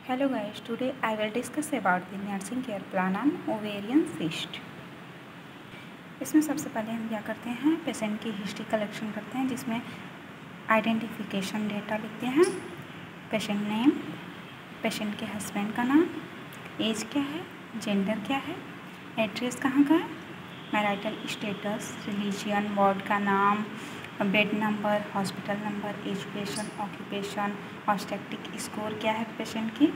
Hello guys, today I will discuss about the nursing care plan on ovarian cyst। इसमें सबसे पहले हम क्या करते हैं, पेशेंट की हिस्ट्री कलेक्शन करते हैं, जिसमें आइडेंटिफिकेशन डेटा लिखते हैं, पेशेंट नेम, पेशेंट के हस्बैंड का नाम, एज क्या है, जेंडर क्या है, एड्रेस कहाँ का है, मैरिटल स्टेटस, रिलीजियन, वार्ड का नाम, bed number, hospital number, education, occupation, obstetric score क्या है पेशेंट की,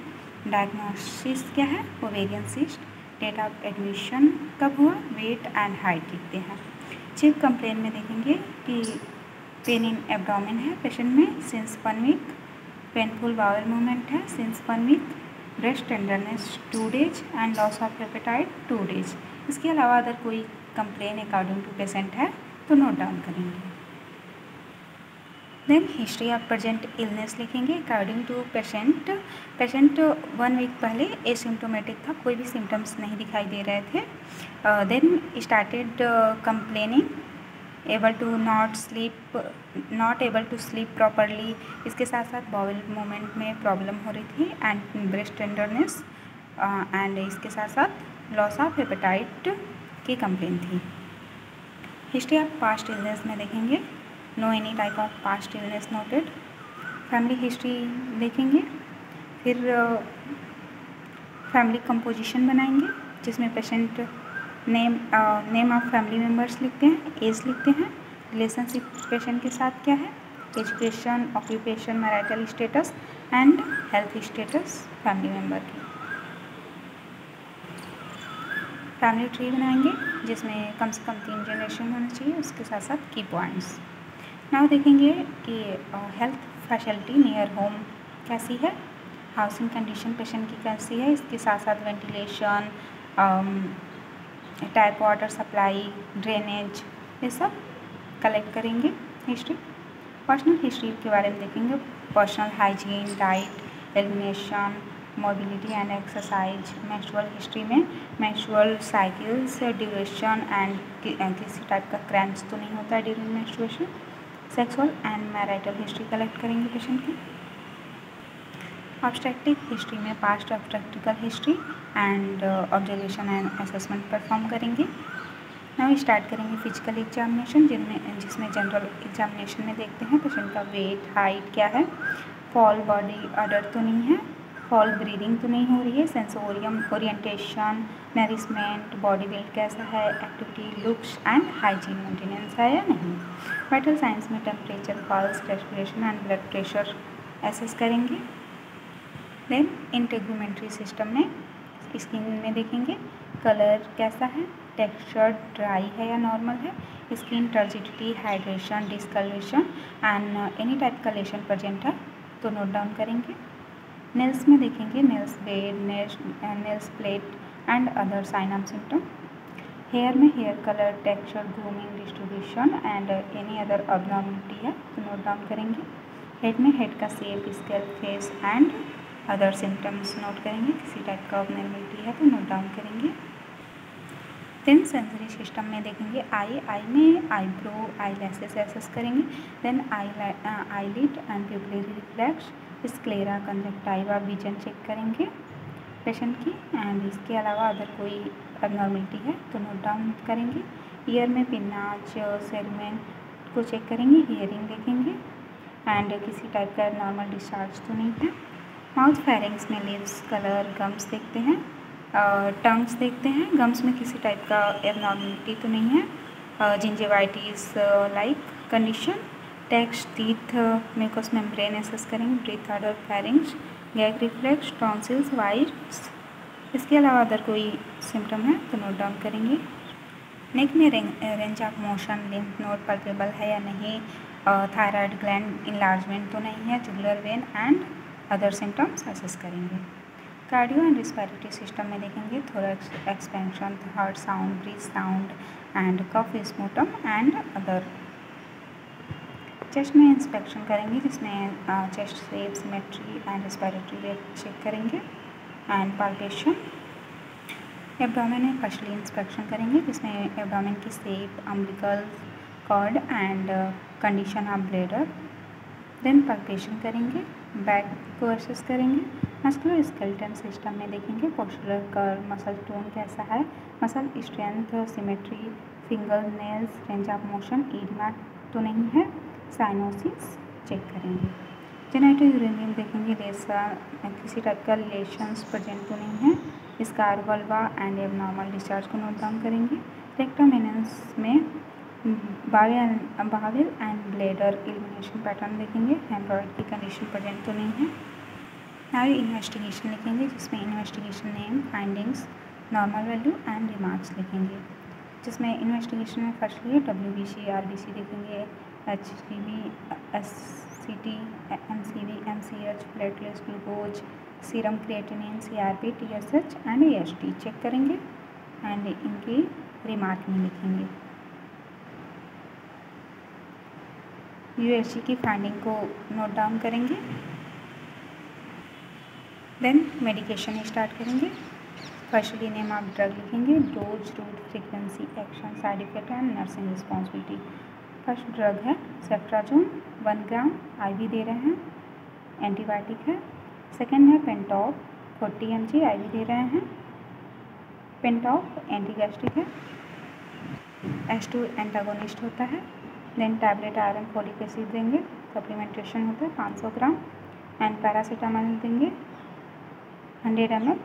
डायग्नोसिस क्या है, ovarian cyst, date of admission कब हुआ, वेट एंड हाइट लिखते हैं। चीफ कंप्लेन में देखेंगे कि पेन इन एब्डोमेन है पेशेंट में since 1 week, painful bowel movement है since 1 week, breast tenderness 2 days and loss of appetite 2 days. इसके अलावा अगर कोई कंप्लेन अकॉर्डिंग टू पेशेंट है तो नोट डाउन करेंगे। Then history of present illness लिखेंगे अकॉर्डिंग टू पेशेंट 1 वीक पहले एसिम्टोमेटिक था, कोई भी सिम्टम्स नहीं दिखाई दे रहे थे। Then started complaining able to not able to sleep properly, इसके साथ साथ बाउल मूवमेंट में प्रॉब्लम हो रही थी एंड ब्रेस्ट टेंडरनेस एंड इसके साथ साथ लॉस ऑफ हेपेटाइट की कंप्लेन थी। हिस्ट्री ऑफ पास्ट इलनेस में देखेंगे no any type of past illness noted. Family history देखेंगे, फिर फैमिली कंपोजिशन बनाएंगे जिसमें patient name of family members लिखते हैं, एज लिखते हैं, रिलेशनशिप पेशेंट के साथ क्या है, education, occupation, marital status and health status family member की। फैमिली ट्री बनाएंगे जिसमें कम से कम 3 जनरेशन होना चाहिए, उसके साथ साथ की पॉइंट्स। नाउ देखेंगे कि हेल्थ फैसिलिटी नियर होम कैसी है, हाउसिंग कंडीशन पेशेंट की कैसी है, इसके साथ साथ ventilation, tap water supply, drainage, ये सब कलेक्ट करेंगे। हिस्ट्री पर्सनल हिस्ट्री के बारे में देखेंगे, personal hygiene, diet, elimination, mobility and exercise. Menstrual history में मेंस्ट्रुअल साइकिल्स, ड्यूरेशन एंड किसी टाइप का क्रैम्प्स तो नहीं होता है during menstruation. Sexual and marital history collect करेंगे पेशेंट की। ऑब्स्टेट्रिक हिस्ट्री में past obstetrical history and observation and assessment perform करेंगे। नाउ स्टार्ट करेंगे फिजिकल एग्जामिनेशन जिसमें जनरल एग्जामिनेशन में देखते हैं पेशेंट का वेट, हाइट क्या है, फॉल बॉडी ऑर्डर तो नहीं है, फॉल ब्रीदिंग तो नहीं हो रही है, sensorium, orientation, nourishment, body build कैसा है, activity, looks and hygiene maintenance है या नहीं। वाइटल साइंस में temperature, pulse, respiration and blood pressure assess करेंगे। देन इंटेगुमेंट्री सिस्टम में स्किन में देखेंगे कलर कैसा है, टेक्सचर ड्राई है या नॉर्मल है, skin turgidity, hydration, discoloration and any type का लेशन प्रेजेंट है तो नोट डाउन करेंगे। नेल्स में देखेंगे nails bed, nails plate and other sign of symptom. Hair में hair colour, texture, grooming, distribution and any other abnormality है तो note down करेंगे। हेड में हेड का shape, scalp, face and other symptoms note करेंगे, किसी टाइप का abnormality है तो नोट डाउन करेंगे। देन सेंसरी सिस्टम में देखेंगे आई में आईब्रो, आई लैसेस एसेस करेंगे। Then eyelid and pupillary reflex, sclera, conjunctiva, vision check करेंगे पेशेंट की एंड इसके अलावा अगर कोई अबनॉर्मलिटी है तो नोट डाउन करेंगे। ईयर में पिन्नाच, सेगमेंट को चेक करेंगे, हियरिंग देखेंगे एंड किसी टाइप का नॉर्मल डिस्चार्ज तो नहीं है। माउथ फेरिंग्स में लिप्स, कलर, गम्स देखते हैं, टंग्स देखते हैं, गम्स में किसी टाइप का एबनॉर्मलिटी तो नहीं है, gingivitis like condition. Text, teeth, mucous membrane assess करेंगे, breath order, pharynx, gag reflex, tonsils, whites. इसके अलावा अगर कोई सिम्टम है तो नोट डाउन करेंगे। नेक में range of motion, lymph node palpable है या नहीं, थायराइड ग्लैंड इनलार्जमेंट तो नहीं है, jugular vein and other symptoms assess करेंगे। कार्डियो एंड रिस्पिरेटरी सिस्टम में देखेंगे thorax expansion, heart sound, breath sound and cough sputum and other. Chest में इंस्पेक्शन करेंगे जिसमें chest shape, symmetry and respiratory rate check करेंगे एंड पाल्पेशन। एब्डोमेन में firstly inspection करेंगे जिसमें एब्डोमेन की shape, umbilical cord and condition of bladder. Then palpation करेंगे, back को एसेस करेंगे, मस्कुलर स्केलेटन सिस्टम में देखेंगे पोस्चरल कर्व, मसल टोन कैसा है, muscle strength, symmetry, finger nails, range of motion, oedema तो नहीं है, साइनोसिस चेक करेंगे। जेनेटो यूरेनियम देखेंगे, लेसा किसी टाइप का लेशंस प्रेजेंट तो नहीं है, scar vulva and abnormal discharge को नोट डाउन करेंगे। रेक्टम एनस में bowel and bladder elimination pattern देखेंगे, हेमरॉइड की कंडीशन प्रेजेंट तो नहीं है। नाउ इन्वेस्टिगेशन लिखेंगे, जिसमें investigation name, findings, normal value and remarks लिखेंगे। जिसमें इन्वेस्टिगेशन में फर्स्टली WBC, RBC देखेंगे, HCV, SCT, MCV, MCH, platelets, glucose, serum creatinine, CRP, TSH and AST चेक करेंगे एंड इनकी रिमार्क में लिखेंगे। USG की फाइंडिंग को नोट डाउन करेंगे। देन मेडिकेशन स्टार्ट करेंगे। फर्स्टली नेम ऑफ ड्रग लिखेंगे, dose, route, frequency, action, side effect and nursing responsibility. First drug है सेफ्ट्राजोन 1 ग्राम IV दे रहे हैं, एंटीबायोटिक है। सेकेंड है पेंटॉप 40 mg IV दे रहे हैं, पेंटॉप एंटीगैस्ट्रिक है, H2 एंटागोनिस्ट होता है। Then tablet iron folic acid देंगे, सप्लीमेंटेशन होता है 500 ग्राम एंड पैरासीटामोल देंगे 100 ml,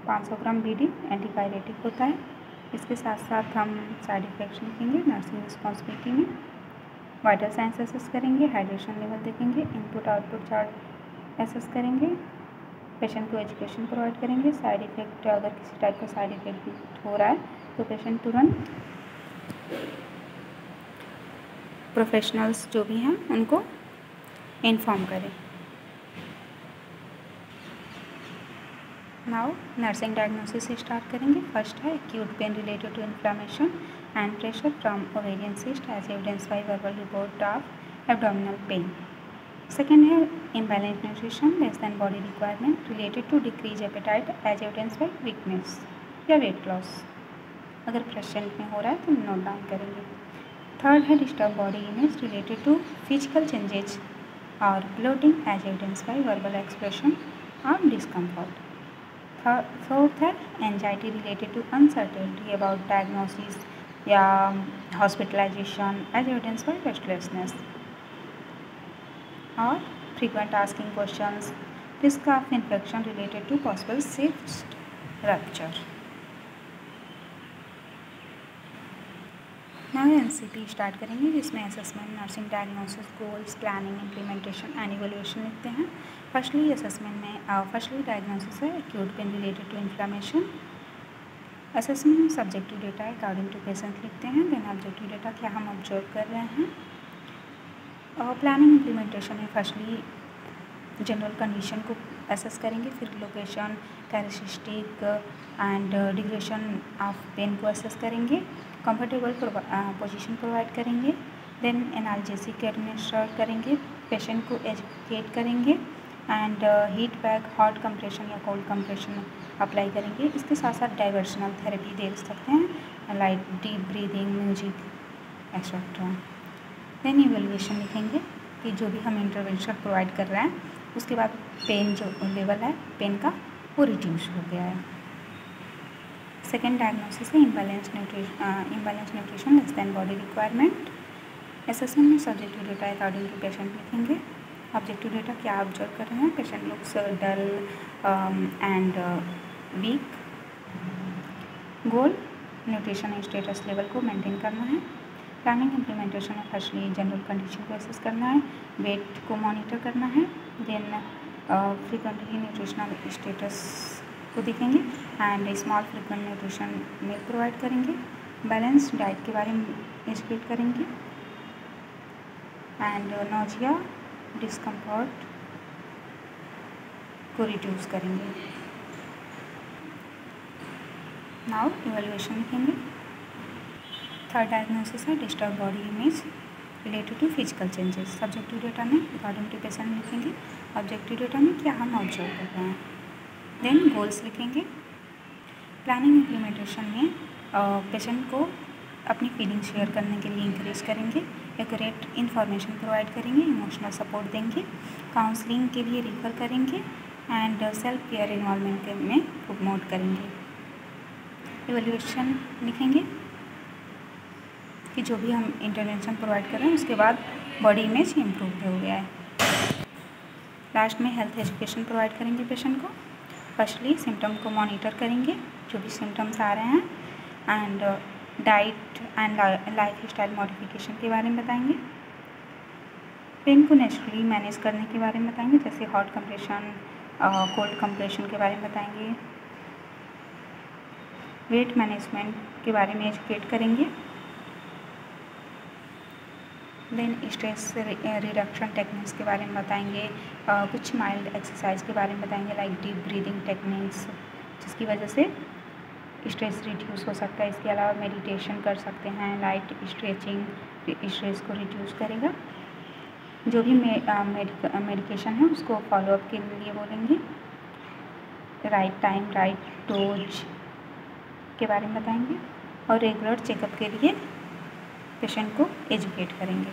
500 ग्राम BD एंटीपायरेटिक होता है। इसके साथ साथ हम साइड इफेक्ट्स लिखेंगे नर्सिंग रिस्पॉन्सिबिलिटी में। वाइटल साइंस असेस करेंगे, हाइड्रेशन लेवल देखेंगे, इनपुट आउटपुट चार्ट असेस करेंगे, पेशेंट को एजुकेशन प्रोवाइड करेंगे। साइड इफेक्ट अगर किसी टाइप का साइड इफेक्ट हो रहा है तो पेशेंट तुरंत प्रोफेशनल्स जो भी हैं उनको इन्फॉर्म करें। नाउ नर्सिंग डायग्नोसिस से स्टार्ट करेंगे। फर्स्ट है acute pain related to inflammation and pressure from ovarian cyst as evidence by verbal report of abdominal pain. Second है imbalance nutrition less than body requirement related to decrease appetite as evidence by weakness या weight loss, अगर patient में हो रहा है तो note down करेंगे। Third है disturb body image related to physical changes और bloating as evidence by verbal expression और डिस्कम्फर्ट। फोर्थ है anxiety related to uncertainty about diagnosis या hospitalization as evidence by restlessness और frequent asking questions, risk of infection related to possible cyst rupture. Now NCP start करेंगे, जिसमें assessment, nursing diagnosis, goals, planning, implementation and evaluation लिखते हैं। Firstly assessment में firstly diagnosis है acute pain related to inflammation. Assessment में subjective data according to patient लिखते हैं। Then objective data क्या हम ऑब्जर्व कर रहे हैं। और प्लानिंग इम्प्लीमेंटेशन में फर्स्टली जनरल कंडीशन को असेस करेंगे, फिर location, characteristic and duration of pain को असेस करेंगे, कंफर्टेबल पोजीशन प्रोवाइड करेंगे। देन एनाल्जेसिक एडमिनिस्टर करेंगे, पेशेंट को एजुकेट करेंगे and heat pack, hot compression या कोल्ड कंप्रेशन अप्लाई करेंगे। इसके साथ साथ डाइवर्शनल थेरेपी दे सकते हैं, like deep breathing, music etcetera. Then evaluation लिखेंगे कि जो भी हम इंटरवेंशन प्रोवाइड कर रहे हैं उसके बाद पेन जो लेवल है पेन का वो रिड्यूस हो गया है। सेकेंड डायग्नोसिस है imbalance nutrition less than body requirement. Assessment में subjective data according to patient लिखेंगे। ऑब्जेक्टिव डेटा क्या ऑब्जर्व कर रहे हैं, patient looks dull and weak. Goal nutrition status level को मेंटेन करना है। प्लानिंग इम्प्लीमेंटेशन में फर्स्टली जनरल कंडीशन को असेस करना है, वेट को मॉनिटर करना है। देन फ्रीक्वेंटली न्यूट्रिशनल स्टेटस को देखेंगे and small frequent nutrition milk provide करेंगे। बैलेंस डाइट के बारे में एजुकेट करेंगे एंड नोजिया, डिस्कम्फर्ट को रिड्यूस करेंगे। नाउ इवैल्यूएशन लिखेंगे। थर्ड डायग्नोसिस है disturb body image related to physical changes. Subjective data में अकॉर्डिंग टू पेशेंट लिखेंगे, ऑब्जेक्टिव डेटा में क्या हम ऑब्जर्व कर रहे हैं। देन गोल्स लिखेंगे। प्लानिंग इम्प्लीमेंटेशन में पेशेंट को अपनी फीलिंग शेयर करने के लिए इंकरेज करेंगे, एक्यूरेट इन्फॉर्मेशन प्रोवाइड करेंगे, इमोशनल सपोर्ट देंगे, काउंसलिंग के लिए रिफ़र करेंगे एंड सेल्फ केयर इन्वॉल्वमेंट में प्रमोट करेंगे। इवैल्यूएशन लिखेंगे कि जो भी हम इंटरवेंशन प्रोवाइड कर रहे हैं उसके बाद बॉडी इमेज इम्प्रूव हो गया है। लास्ट में हेल्थ एजुकेशन प्रोवाइड करेंगे पेशेंट को। फर्स्टली सिम्टम को मॉनिटर करेंगे, जो भी सिम्टम्स आ रहे हैं, and diet and life style modification के बारे में बताएंगे। पेन को नेचुरली मैनेज करने के बारे में बताएंगे, जैसे हॉट कंप्रेशन, कोल्ड कंप्रेशन के बारे में बताएंगे। वेट मैनेजमेंट के बारे में एजुकेट करेंगे। देन स्ट्रेस रिडक्शन टेक्निक्स के बारे में बताएंगे। कुछ माइल्ड एक्सरसाइज के बारे में बताएंगे, लाइक डीप ब्रीदिंग टेक्निक्स, जिसकी वजह से स्ट्रेस रिड्यूस हो सकता है। इसके अलावा मेडिटेशन कर सकते हैं, लाइट स्ट्रेचिंग स्ट्रेस को रिड्यूस करेगा। जो भी मेडिकेशन है उसको फॉलोअप के लिए बोलेंगे। राइट टाइम राइट डोज के बारे में बताएंगे और रेगुलर चेकअप के लिए पेशेंट को एजुकेट करेंगे।